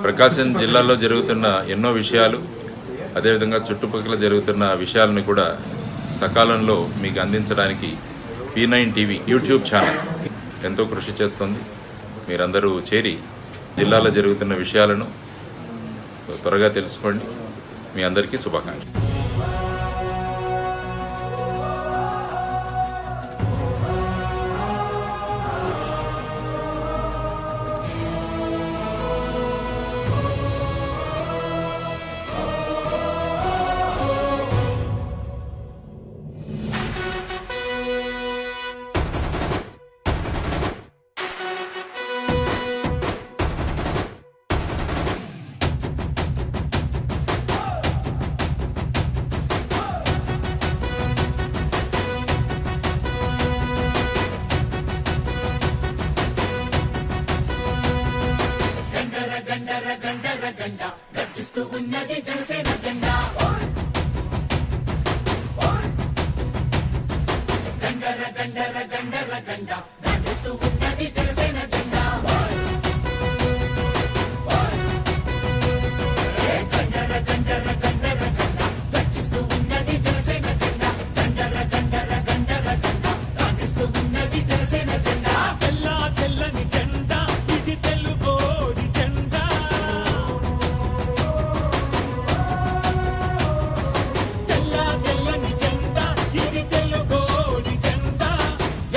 ప్రకాశం జిల్లాలో జరుగుతున్న ఎన్నో విషయాలు, అదేవిధంగా చుట్టుపక్కల జరుగుతున్న విషయాలను కూడా సకాలంలో మీకు అందించడానికి P9 టీవీ యూట్యూబ్ ఛానల్ ఎంతో కృషి చేస్తుంది. మీరందరూ చేరి జిల్లాలో జరుగుతున్న విషయాలను త్వరగా తెలుసుకోండి. మీ అందరికీ శుభాకాంక్షలు. గర్జిస్తూ ఉన్నది జనసేన జెండా. గండర గండర గండర గండ గర్జిస్తూ ఉన్నది జనసేన జెండా. గండర గండర గండర గండ గర్జిస్తూ ఉన్నది జనసేన జెండా. గండర గండర గండర గండ గర్జిస్తూ ఉన్నది జనసేన జెండా. తెల్ల తెల్లని జెండా ఇది తెలుగోడి జెండా. తెల్ల తెల్లని జెండా ఇది తెలుగోడి జెండా.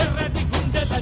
ఎర్రటి గుండెల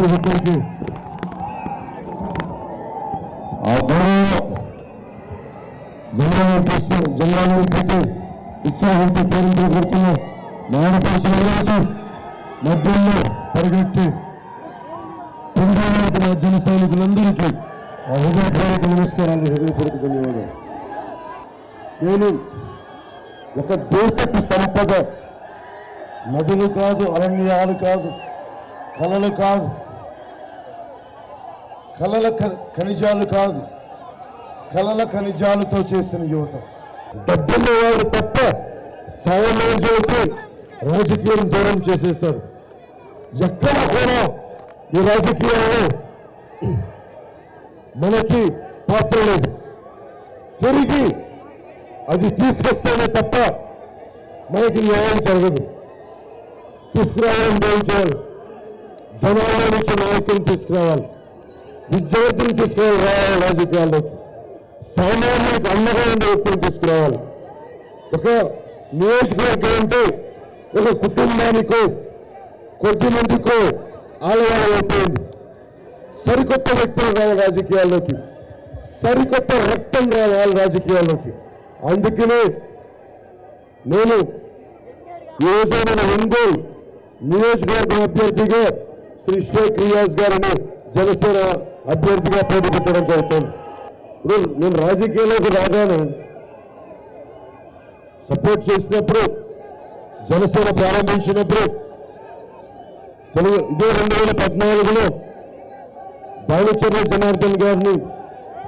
ప్రతి ఒక్కరికి ఆ గౌరవం జనాలను పెట్టి ఉత్సాహంతో కేంద్ర గుర్తున్న నాయనపరిచిన మధ్యంలో పరిగెత్తి పొందాలనుకున్న జన సైనికులందరికీ ఆ హృదయపూర్వక నమస్కారాలు, హృదయపూర్వక ధన్యవాదాలు. నేను ఒక దేశపు సంపద నదులు కాదు, అరణ్యాలు కాదు, కళలు కాదు, కళల ఖనిజాలు కాదు, కళల ఖనిజాలతో చేసిన యువత. డబ్బున్న వారు తప్ప సామాన్యులకి రాజకీయం దూరం చేసేశారు. ఎక్కడ కూడా ఈ రాజకీయాల్లో మనకి పాత్ర లేదు. తిరిగి అది తీసుకొస్తేనే తప్ప మనకి న్యాయం జరగదు. తీసుకురావాలని భావించాలి. జనాల నుంచి నాయకులు తీసుకురావాలి, విద్యార్థులు తీసుకురావాలి, రాజకీయాల్లోకి సామాన్యులకు అండగా ఉండే వ్యక్తులు తీసుకురావాలి. ఒక నియోజకవర్గం అంటే ఒక కుటుంబానికో కొద్ది మందికో ఆలయాలు అయిపోయింది. సరికొత్త వ్యక్తులు రావాలి రాజకీయాల్లోకి, సరికొత్త రక్తం రావాలి రాజకీయాల్లోకి. అందుకనే నేను ఈరోజు మన ఒంగోలు నియోజకవర్గం అభ్యర్థిగా శ్రీ షేక్ రియాజ్ గారిని జనసేన అభ్యర్థిగా పోటీ పెట్టడం జరుగుతుంది. ఇప్పుడు నేను రాజకీయాల్లోకి రాగానే సపోర్ట్ చేసినప్పుడు, జనసేన ప్రారంభించినప్పుడు ఇదే 2014లో దానిచర్ల జనార్దన్ గారిని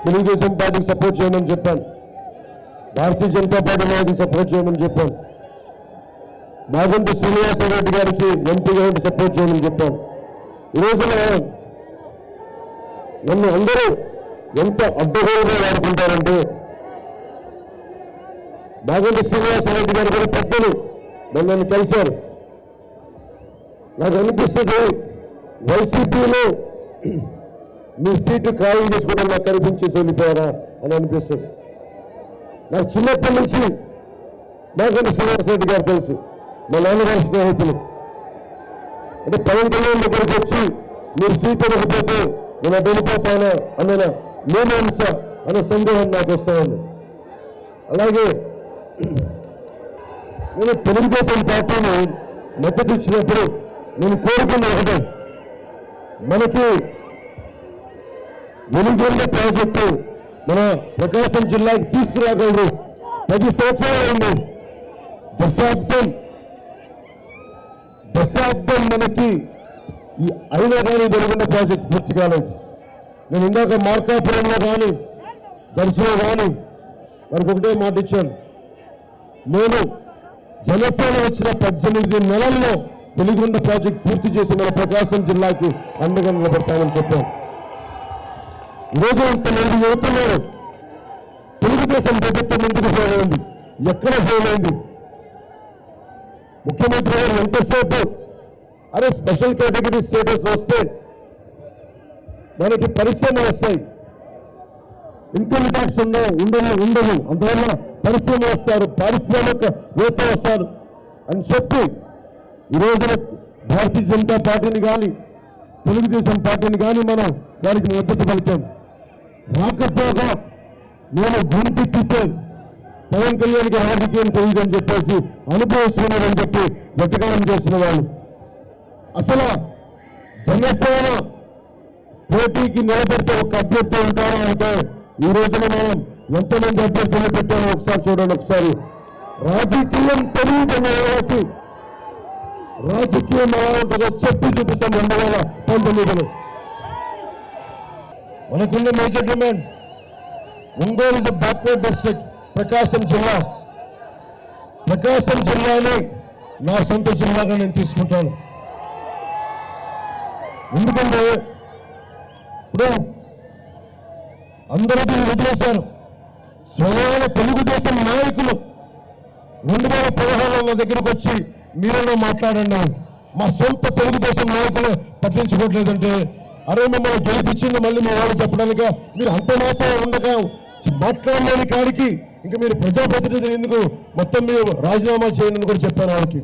తెలుగుదేశం పార్టీకి సపోర్ట్ చేయమని చెప్పాను. భారతీయ జనతా పార్టీ నాయకులు సపోర్ట్ చేయమని చెప్పాను. మాగంటి శ్రీనివాసరెడ్డి గారికి ఎంపీ గారికి సపోర్ట్ చేయమని చెప్పాను. ఈ రోజున నన్ను అందరూ ఎంత అడ్డగోలుగా వాడుకుంటారంటే, మాగంటి శ్రీనివాసరెడ్డి గారు కూడా పెద్దలు నన్ను కలిశారు. నాకు అనిపిస్తుంది వైసీపీలో మీ సీటు ఖాళీ చేసుకోవడం నాకు కనిపించేసి వెళ్ళిపోయారా అని అనిపిస్తుంది. నాకు చిన్నప్పటి నుంచి మాగంటి శ్రీనివాసరెడ్డి గారు తెలుసు, మా నాన్నగారి స్నేహితులు. అంటే పవన్ కళ్యాణ్ దగ్గరికి వచ్చి మీరు సీట్ ఇవ్వకపోతే నేను వెళ్ళిపోతానా అన్న మీమాంస అనే సందేహం నాకు వస్తా ఉంది. అలాగే నేను తెలుగుదేశం పార్టీని మద్దతు ఇచ్చినప్పుడు నేను కోరుకున్న ఒకటే, మనకి వెలుగొండ ప్రాజెక్టు మన ప్రకాశం జిల్లాకి తీసుకురాగలరు. 10 సంవత్సరాలు దశాబ్దం మనకి అయినా కానీ వెలుగొండ ప్రాజెక్టు పూర్తి కాలేదు. నేను ఇందాక మార్కాపురంలో కానీ దర్శనం కానీ వారికి ఒకటే మాట ఇచ్చాను, నేను జనసేన వచ్చిన 18 నెలల్లో వెలుగొండ ప్రాజెక్టు పూర్తి చేసి మన ప్రకాశం జిల్లాకి అండగా నిలబడతామని చెప్పాను. ఈరోజు ఇంతమంది యువతున్నారు. తెలుగుదేశం ప్రభుత్వం ఎందుకు ఫెయిల్ అయింది? ఎక్కడ ఫెయిల్ అయింది? ముఖ్యమంత్రి గారు ఎంతసేపు అరే స్పెషల్ కేటగిరీ స్టేటస్ వస్తే మనకి పరిశ్రమలు వస్తాయి, ఇన్కమ్ ట్యాక్స్ ఉండదు, అందువల్ల పరిశ్రమలు వస్తారు, పారిశ్రామికవేత్త వస్తారు అని చెప్పి ఈ రోజున భారతీయ జనతా పార్టీని కానీ తెలుగుదేశం పార్టీని కానీ మనం వారికి మద్దతు పలికాం. రాకపోగా నేను గొంతెత్తితే పవన్ కళ్యాణ్కి రాజకీయం తెలియదని చెప్పేసి అనుభవిస్తున్నారని చెప్పి వెటకారం చేసిన వాళ్ళు. అసలు జనసేన పోటీకి నిలబెడితే ఒక అభ్యర్థి ఉంటారో అంటే ఈ రోజున మనం ఎంతమంది అభ్యర్థులు పెట్టామో ఒకసారి చూడండి. ఒకసారి రాజకీయం తెలియని వాళ్ళకి రాజకీయం ఎలా ఉంటుందో చెప్పి చూపిస్తాం. 2019లో మనకున్న major demand Ongole is backward district. Prakasam జిల్లాని నా సొంత జిల్లాగా నేను తీసుకుంటాను. ఎందుకంటే ఇప్పుడు అందరూ దీన్ని వదిలేశారు. స్వయాన తెలుగుదేశం నాయకులు 2016లో నా దగ్గరకు వచ్చి మీరేమో మాట్లాడండి, మా సొంత తెలుగుదేశం నాయకులు పట్టించుకోవట్లేదంటే, అరే మిమ్మల్ని గెలిపించింది మళ్ళీ మీ వాళ్ళు చెప్పడానిక మీరు అంత మాత్రం ఉండగా మాట్లాడలేని కాడికి ఇంకా మీరు ప్రజాప్రతినిధులు ఎందుకు మొత్తం మీరు రాజీనామా చేయండి అని కూడా చెప్పాను. వాళ్ళకి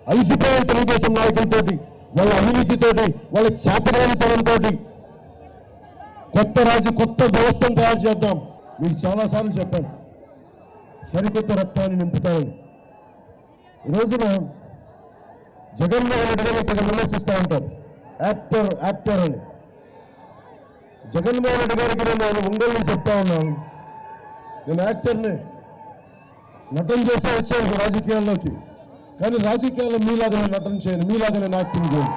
అలసిపోయిన తెలుగుదేశం నాయకులతోటి వాళ్ళ అవినీతితోటి, వాళ్ళ చేతగానితనంతో కొత్త వ్యవస్థను తయారు చేద్దాం. మీకు చాలాసార్లు చెప్పాను, సరికొత్త రక్తాన్ని నింపుతామని. ఈ రోజున జగన్మోహన్ రెడ్డి గారు ఇక్కడ విమర్శిస్తూ ఉంటారు, యాక్టర్ అని. జగన్మోహన్ రెడ్డి గారికి నేను ఉండాలని చెప్తా ఉన్నాను, నేను యాక్టర్ని, నటన చేస్తే వచ్చాను రాజకీయాల్లోకి. కానీ రాజకీయాల్లో మీలాగా నేను నటన చేయను, మీలాగా నేను యాక్టింగ్ చేయను.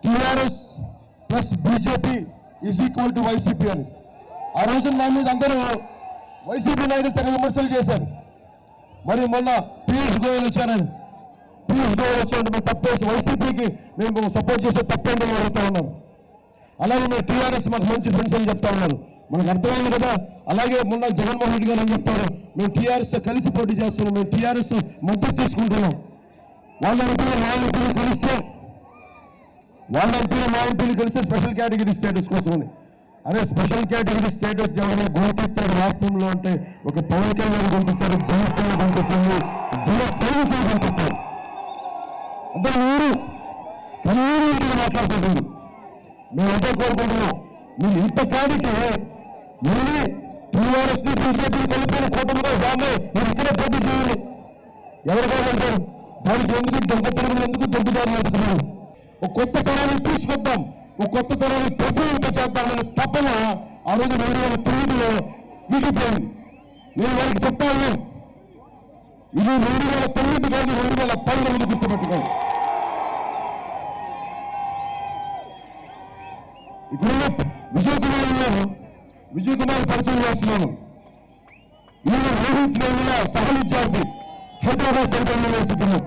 TRS plus BJP is equal to YCP అని ఆ రోజు నా మీద అందరూ వైసీపీ నాయకులు తెగ విమర్శలు చేశారు. మరి మొన్న పీయూష్ గోయల్ వచ్చారని, పీయూష్ గోయల్ వచ్చారంటే మేము తప్పేసి వైసీపీకి మేము సపోర్ట్ చేసే తప్పేంటని అడుగుతూ ఉన్నాం. అలాగే మీరు టీఆర్ఎస్ మాకు మంచి ఫ్రెండ్స్ అని చెప్తా ఉన్నారు. మనకు అర్థమైంది కదా. అలాగే మొన్న జగన్మోహన్ రెడ్డి గారు అని చెప్తారు, మేము టీఆర్ఎస్తో కలిసి పోటీ చేస్తున్నాం, మేము టీఆర్ఎస్ మద్దతు తీసుకుంటున్నాం. వాళ్ళ ఎంపీలు మా ఎంపీలు కలిస్తే, వాళ్ళ ఎంపీలు మా ఎంపీలు కలిస్తే స్పెషల్ కేటగిరీ స్టేటస్ కోసమని. అదే స్పెషల్ కేటగిరీ స్టేటస్ ఎవరైనా గొంతెత్తాడు రాష్ట్రంలో అంటే ఒక పవన్ కళ్యాణ్ గొంతెత్తారు, జనసేన గొంతెత్తుంది, జన సైనికులు గొంతెత్తారు. అంటే మీరు కన్నీరు మాట్లాడుతుంది. మేము ఎంతో కోరుకుంటున్నాం, మీరు ఇంతకాడికి మళ్ళీ టీఆర్ఎస్ బీజేపీ కలిపిన కూటమిగా దాన్ని మీరు ఇక్కడే పోటీ చేయాలి. ఎవరు కావాలంటారు దానికి ఎందుకు దొంగతనం, ఎందుకు దొంగదారులు వెతుకున్నారు? ఒక కొత్త తరాన్ని తీసుకొద్దాం, ఒక కొత్త తరాన్ని ప్రఫుల్లింప చేద్దామని తప్పన ఆ రోజు 2009లో విడిపోయింది. నేను వారికి చెప్తాను, ఇది 2009 కాదు, 2019 గుర్తుపెట్టుకోండి. ఇప్పుడున్న విజయ్ కుమార్ పరిచయం చేస్తున్నాను. ఈయన రోహిత్ వేముల సహ విద్యార్థి, హైదరాబాద్ సెంట్రల్ యూనివర్సిటీలో.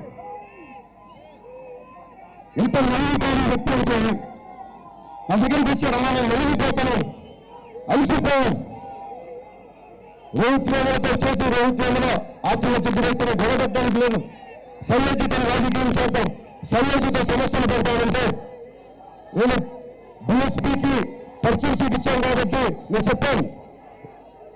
ఎంత నలిగిపోయిన వ్యక్తి అనుకోండి, నా దగ్గరికి వచ్చాడు, అలా నేను నలిగిపోతాను, అలసిపోయాను. రోహిత్ వేములతో చేసి రోహిత్ వేముల ఆత్మహత్య గురైతే గొడవడానికి లేదు, సంయోజిత రాజకీయం చేద్దాం, సంయోజిత సమస్యలు పెడతామంటే నేను బీఎస్పీకి పరిచయం చూపించాను కాబట్టి నేను చెప్పాను,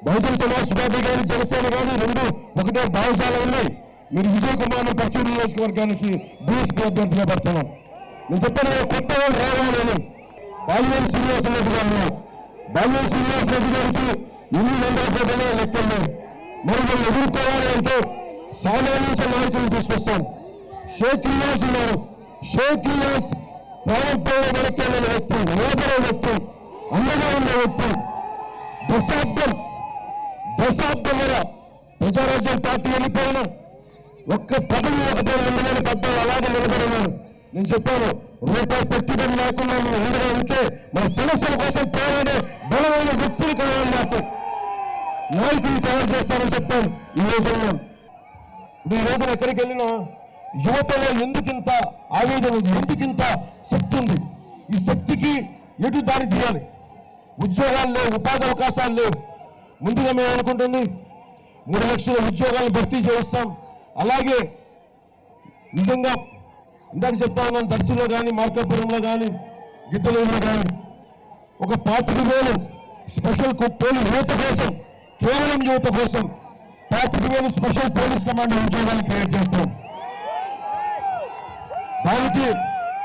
బహుజన సమాజ్ పార్టీ కానీ జనసేన కానీ రెండు ఒకటే భావజాలు ఉన్నాయి. మీరు విజయ్ కుమార్ పశ్చిమ నియోజకవర్గానికి బీఎస్పీ అభ్యర్థిగా పెడుతున్నాం. నేను చెప్పాను, కొత్త వాళ్ళు రావాలని. బాలినేని శ్రీనివాసరెడ్డి గారు, బాలినేని శ్రీనివాసరెడ్డి గారికి 800 కోట్ల లెక్కలు. మరి మనం ఎదుర్కోవాలి అంటే సామాన్య నాయకులు తీసుకొస్తాం. షేక్ ఇలియాస్ ఉన్నారు, షేక్ ఇలియాస్ ప్రారంభంలో వెనక్కిన వ్యక్తి, నిలబడే వ్యక్తి, అండగా ఉన్న వ్యక్తి. దశాబ్దముల ప్రజారాజ్యం పార్టీ వెళ్ళిపోయిన ఒక్క పదవి ఒక పేరు పెద్దలు అలాగే నిలబడినారు. నేను చెప్పాను, రూపాయి పెట్టుబడి లేకుండా మేము ఉండగా ఉంటే మన సమస్యల కోసం పోరాడే బలమైన వ్యక్తులు కావాలి, నాకు నాయకులు తయారు చేస్తారని చెప్పాను. ఈ రోజున ఈ రోజున ఎక్కడికి వెళ్ళినా యువతలో ఎందుకింత ఆవేదన ఉంది, ఎందుకింత శక్తి ఉంది? ఈ శక్తికి ఎటు దారి తీయాలి? ఉద్యోగాలు లేవు, ఉపాధి అవకాశాలు లేవు. ముందుగా మేము అనుకుంటుంది 3 లక్షల ఉద్యోగాలను భర్తీ చేస్తాం. అలాగే నిజంగా ఇందాక చెప్తా ఉన్నాను, దర్శిలో కానీ మార్కాపురంలో కానీ గిద్దలూరులో కానీ ఒక 45,000 స్పెషల్ పోలీస్ యువత కోసం, కేవలం యువత కోసం 45,000 స్పెషల్ పోలీస్ కమాండ్ ఉద్యోగాలు క్రియేట్ చేస్తాం. దానికి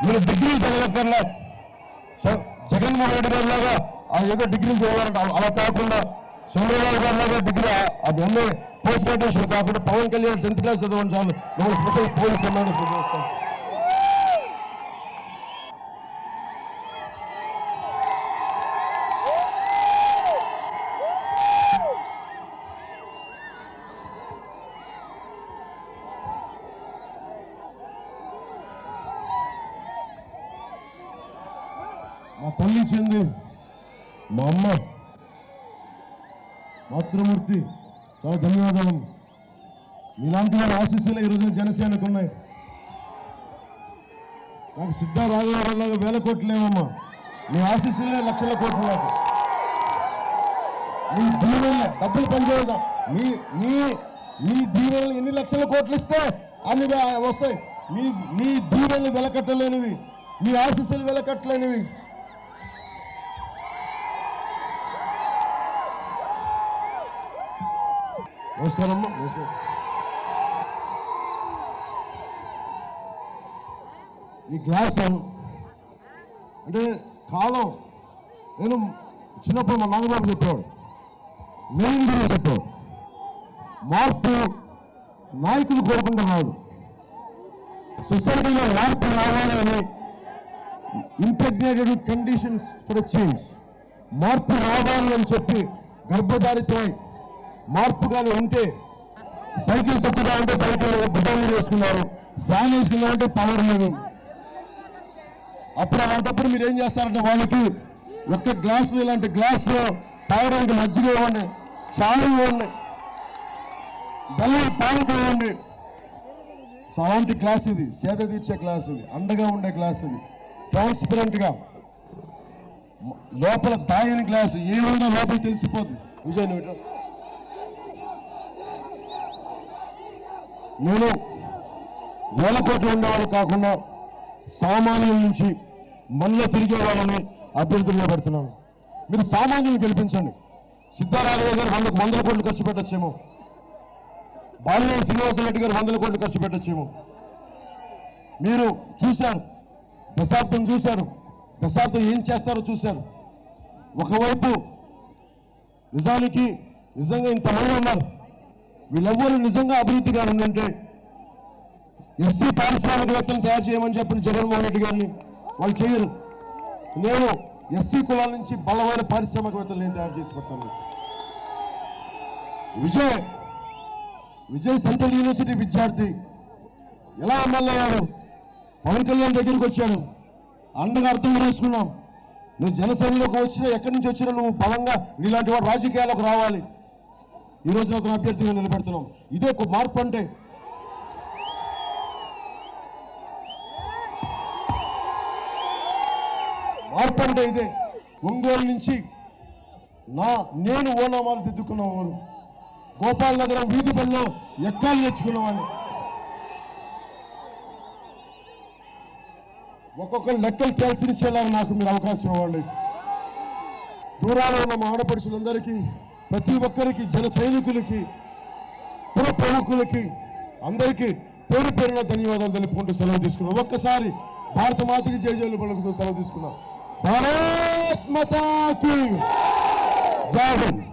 మీరు డిగ్రీ చదవక్కర్లా, జగన్మోహన్ రెడ్డి గారి లాగా ఏదో డిగ్రీ చదవాలంటే అలా కాకుండా, చంద్రబాబు గారి లాగా డిగ్రీ అది అన్నీ పోస్ట్ గ్రాడ్యుయేషన్ కాకుండా పవన్ కళ్యాణ్ 10th క్లాస్ చదవని చాలు, మేము స్పెషల్ పోలీస్ కమాండ్ చేస్తాం. మా తల్లి చెంది, మా అమ్మ మాతృమూర్తి, చాలా ధన్యవాదాలు. మీలాంటి వాళ్ళ ఆశీస్సులు ఈ రోజున జనసేనకు ఉన్నాయి. నాకు సిద్ధా రాఘవరావులాగా 1000 కోట్లు లేవమ్మా, మీ ఆశీస్సులే లక్షల కోట్లు. నాకు మీ దీవెనలే డబ్బులు పనిచేయదా, మీ దీవెనలు ఎన్ని లక్షల కోట్లు ఇస్తే అన్ని వస్తాయి. మీ దీవెనలు వెలకట్టలేనివి, మీ ఆశీస్సులు వెలకట్టలేనివి. నమస్కారం అమ్మా, నమస్కారం. ఈ గ్లాస్ అంటే కాలం, నేను చిన్నప్పుడు మా నాన్నబాబు చెప్పేవాడు, మెయిన్ గురించి చెప్పేవాడు, మార్పు నాయకులు కోరుకుంటూ రాదు, సొసైటీలో మార్పు రావాలని integrated with conditions for change, మార్పు రావాలి అని చెప్పి గర్భధారితో మార్పు కానీ ఉంటే, సైకిల్ తప్పుగా ఉంటే సైకిల్ భుజాలు వేసుకున్నారు, ఫ్యాన్ వేసుకున్నా అంటే పవర్ లేదు. అప్పుడు అలాంటప్పుడు మీరు ఏం చేస్తారంటే వాళ్ళకి ఒక్క గ్లాసులో ఇలాంటి గ్లాసులో తాగడానికి మజ్జిగ ఇవ్వండి, చాలు ఇవ్వండి, బెల్లం పాలు ఇవ్వండి. సో అలాంటి గ్లాస్ ఇది, సేద తీర్చే గ్లాస్ ఇది, అండగా ఉండే గ్లాస్ ఇది, ట్రాన్స్పరెంట్గా లోపల తాగని గ్లాసు ఏమైనా లోపల తెలిసిపోతుంది. విజయ్ నేను వేల కోట్లు ఉండేవాళ్ళు కాకుండా సామాన్యుల నుంచి మనలో తిరిగే వాళ్ళని అభ్యర్థులుగా పెడుతున్నాను. మీరు సామాన్యులను గెలిపించండి. సిద్ధారాఘవ గారు 100 కోట్లు ఖర్చు పెట్టచ్చేమో, బాలినేని శ్రీనివాసరెడ్డి గారు 100 కోట్లు ఖర్చు పెట్టచ్చేమో. మీరు చూశారు, దశాబ్దం చూశారు, దశాబ్దం ఏం చేస్తారో చూశారు. ఒకవైపు నిజంగా ఇంతమంది ఉన్నారు, వీళ్ళెవ్వరూ నిజంగా అభివృద్ధిగా ఉందంటే ఎస్సీ పారిశ్రామికవేత్తలను తయారు చేయమని చెప్పిన జగన్మోహన్ రెడ్డి గారిని వాళ్ళు చేయరు. నేను ఎస్సీ కులాల నుంచి బలమైన పారిశ్రామికవేత్తలు నేను తయారు చేసి పెడతాను. విజయ్ సెంట్రల్ యూనివర్సిటీ విద్యార్థి ఎలా ఎమ్మెల్యే అయ్యాడు, పవన్ కళ్యాణ్ దగ్గరికి వచ్చాడు, అండగా అర్థం చేసుకున్నాం. నువ్వు జనసేనలోకి వచ్చినా ఎక్కడి నుంచి వచ్చినా నువ్వు బలంగా నీలాంటి వాడు రాజకీయాలకు రావాలి. ఈ రోజున ఒక అభ్యర్థిగా నిలబెడుతున్నాం. ఇదే ఒక మార్పు అంటే. మార్పు అంటే ఇదే. ఒంగోలు నుంచి నేను ఓనామాలు దిద్దుకున్న ఊరు, గోపాల్ నగరం వీధి పనిలో ఎక్కాలు నేర్చుకున్నవాడిని. ఒక్కొక్కరు లెక్కలు తేల్చినిచ్చేలాగా నాకు మీరు అవకాశం ఇవ్వండి. దూరాలో ఉన్న మా ఆడపడుచులందరికీ, ప్రతి ఒక్కరికి, జన సైనికులకి, పుర ప్రముఖులకి అందరికీ పేరు పేరున ధన్యవాదాలు తెలుపుకుంటూ సెలవు తీసుకున్నాం. ఒక్కసారి భారత మాతకి జయజయలు పలుకుతూ సెలవు తీసుకున్నాం. భారత్ మాతా కీ జై హింద్.